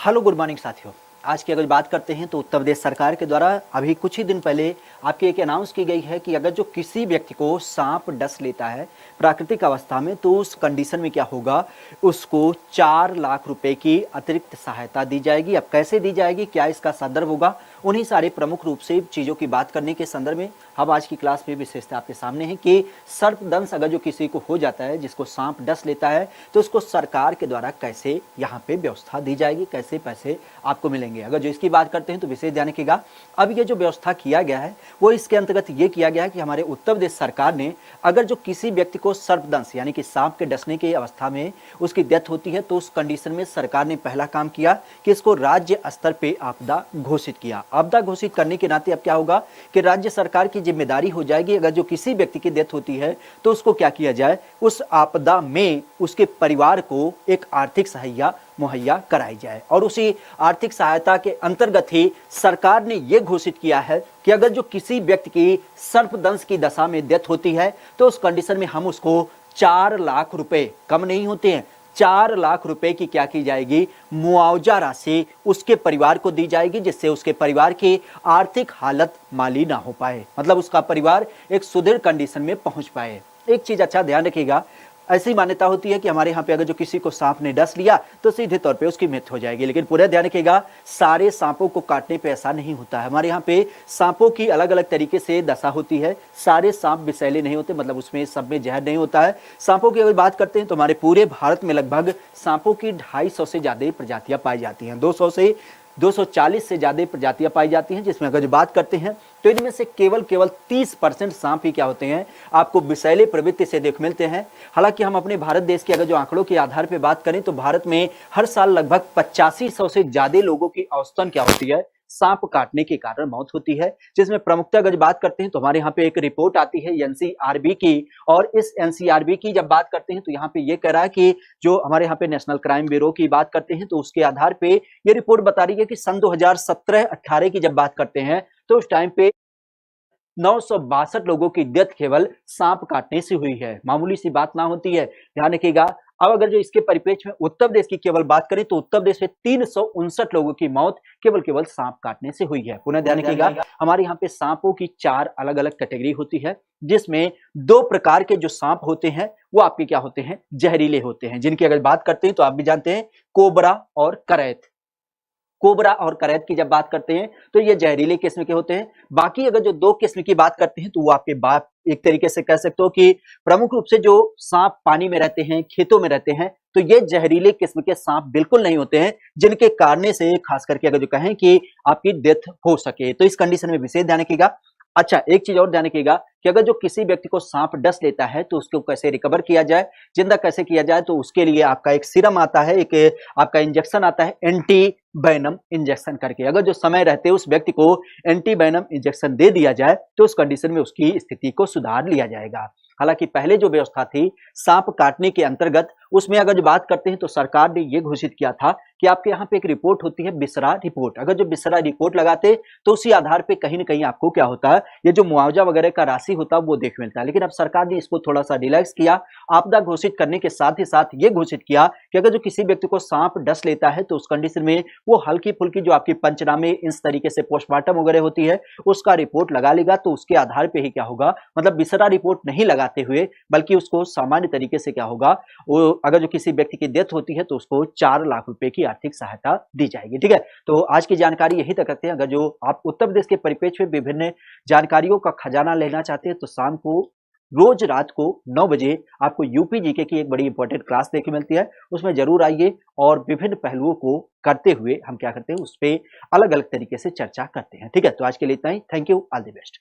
Hello good morning साथियों। आज की अगर बात करते हैं तो उत्तर प्रदेश सरकार के द्वारा अभी कुछ ही दिन पहले आपकी एक अनाउंस की गई है कि अगर जो किसी व्यक्ति को सांप डस लेता है प्राकृतिक अवस्था में तो उस कंडीशन में क्या होगा, उसको 4 लाख रुपए की अतिरिक्त सहायता दी जाएगी। अब कैसे दी जाएगी, क्या इसका संदर्भ होगा, उन्हीं सारे प्रमुख रूप से चीज़ों की बात करने के संदर्भ में हम आज की क्लास में विशेषता आपके सामने है कि सर्पदंश अगर जो किसी को हो जाता है, जिसको सांप डस लेता है, तो उसको सरकार के द्वारा कैसे यहाँ पे व्यवस्था दी जाएगी, कैसे पैसे आपको मिलेंगे। अगर जो इसकी बात करते हैं तो विशेष ध्यान रखिएगा। अब ये जो व्यवस्था किया गया है वो इसके अंतर्गत ये किया गया है कि हमारे उत्तर प्रदेश सरकार ने अगर जो किसी व्यक्ति को सर्पदंश यानी कि सांप के डसने की अवस्था में उसकी डेथ होती है तो उस कंडीशन में सरकार ने पहला काम किया कि इसको राज्य स्तर पे आपदा घोषित किया। आपदा घोषित करने के नाते अब क्या होगा कि राज्य सरकार की जिम्मेदारी हो जाएगी, अगर जो किसी व्यक्ति की डेथ होती है तो उसको क्या किया जाए, उस आपदा में उसके परिवार को एक आर्थिक सहायता मुहैया कराई जाए। और उसी आर्थिक सहायता के अंतर्गत ही सरकार ने यह घोषित किया है कि अगर जो किसी व्यक्ति की सर्पदंश की दशा में डेथ होती है तो उस कंडीशन में हम उसको 4 लाख रुपए, कम नहीं होते हैं, 4 लाख रुपए की क्या की जाएगी, मुआवजा राशि उसके परिवार को दी जाएगी, जिससे उसके परिवार की आर्थिक हालत माली ना हो पाए, मतलब उसका परिवार एक सुदृढ़ कंडीशन में पहुंच पाए। एक चीज अच्छा ध्यान रखिएगा, ऐसी मान्यता होती है कि हमारे यहाँ पे अगर जो किसी को सांप ने डस लिया तो सीधे तौर पे उसकी मृत्यु हो जाएगी, लेकिन पूरा ध्यान रखिएगा सारे सांपों को काटने पे ऐसा नहीं होता है। हमारे यहाँ पे सांपों की अलग अलग तरीके से दशा होती है, सारे सांप विषैले नहीं होते, मतलब उसमें सब में जहर नहीं होता है। सांपों की अगर बात करते हैं तो हमारे पूरे भारत में लगभग सांपों की 250 से ज्यादा प्रजातियां पाई जाती हैं, 200 से 240 से ज्यादा प्रजातियां पाई जाती हैं, जिसमें अगर जो बात करते हैं तो इनमें से केवल 30% सांप ही क्या होते हैं, आपको विषैले प्रवृत्ति से देख मिलते हैं। हालांकि हम अपने भारत देश के अगर जो आंकड़ों के आधार पर बात करें तो भारत में हर साल लगभग 8500 से ज्यादा लोगों की औसतन क्या होती है, सांप काटने के कारण मौत होती है। जिसमें प्रमुखतः अगर बात करते हैं तो हमारे यहाँ पे एक रिपोर्ट आती है एनसीआरबी की, और इस एनसीआरबी की जब बात करते हैं तो यहाँ पे ये कह रहा है कि जो हमारे यहाँ पे नेशनल क्राइम ब्यूरो की बात करते हैं तो उसके आधार पे ये रिपोर्ट बता रही है कि सन 2017-18 की जब बात करते हैं तो उस टाइम पे 962 लोगों की डेथ केवल सांप काटने से हुई है। मामूली सी बात ना होती है, ध्यान रखिएगा। अब अगर जो इसके परिप्रेक्ष्य में उत्तर प्रदेश की केवल बात करें तो उत्तर प्रदेश में 359 लोगों की मौत केवल सांप काटने से हुई है। पुनः ध्यान रखिएगा, हमारे यहाँ पे सांपों की 4 अलग अलग कैटेगरी होती है, जिसमें 2 प्रकार के जो सांप होते हैं वो आपके क्या होते हैं, जहरीले होते हैं, जिनकी अगर बात करते हैं तो आप भी जानते हैं कोबरा और करैत। कोबरा और करैत की जब बात करते हैं तो ये जहरीले किस्म के होते हैं। बाकी अगर जो 2 किस्म की बात करते हैं तो वो आपके बाप एक तरीके से कह सकते हो कि प्रमुख रूप से जो सांप पानी में रहते हैं, खेतों में रहते हैं, तो ये जहरीले किस्म के सांप बिल्कुल नहीं होते हैं, जिनके कारण से खास करके अगर जो कहें कि आपकी डेथ हो सके। तो इस कंडीशन में विशेष ध्यान रखिएगा। अच्छा, एक चीज और ध्यान रखिएगा कि अगर जो किसी व्यक्ति को सांप डस लेता है तो उसको कैसे रिकवर किया जाए, जिंदा कैसे किया जाए, तो उसके लिए आपका एक सीरम आता है, एक आपका इंजेक्शन आता है एंटी वेनम इंजेक्शन करके। अगर जो समय रहते उस व्यक्ति को एंटी वेनम इंजेक्शन दे दिया जाए तो उस कंडीशन में उसकी स्थिति को सुधार लिया जाएगा। हालांकि पहले जो व्यवस्था थी सांप काटने के अंतर्गत, उसमें अगर जो बात करते हैं तो सरकार ने यह घोषित किया था कि आपके यहाँ पे एक रिपोर्ट होती है बिसरा रिपोर्ट, अगर जो बिसरा रिपोर्ट लगाते तो उसी आधार पे कहीं ना कहीं आपको क्या होता है, ये जो मुआवजा वगैरह का राशि होता है वो देख मिलता है। लेकिन अब सरकार ने इसको थोड़ा सा रिलैक्स किया, आपदा घोषित करने के साथ ही साथ ये घोषित किया कि अगर जो किसी व्यक्ति को सांप डस लेता है तो उस कंडीशन में वो हल्की फुल्की जो आपकी पंचनामे इस तरीके से पोस्टमार्टम वगैरह होती है उसका रिपोर्ट लगा लेगा, तो उसके आधार पे ही क्या होगा, मतलब बिसरा रिपोर्ट नहीं लगाते हुए बल्कि उसको सामान्य तरीके से क्या होगा, वो अगर जो किसी व्यक्ति की डेथ होती है तो उसको 4 लाख रुपए की आर्थिक सहायता दी जाएगी। ठीक है, तो आज की जानकारी यही तक रखते हैं। अगर जो आप उत्तर प्रदेश के परिप्रेक्ष्य में विभिन्न जानकारियों का खजाना लेना चाहते हैं तो शाम को रोज रात को 9 बजे आपको यूपी जीके की एक बड़ी इंपॉर्टेंट क्लास देखने मिलती है, उसमें जरूर आइए और विभिन्न पहलुओं को करते हुए हम क्या करते हैं, उस पर अलग अलग तरीके से चर्चा करते हैं। ठीक है, तो आज के लिए इतना ही। Thank you, all the best.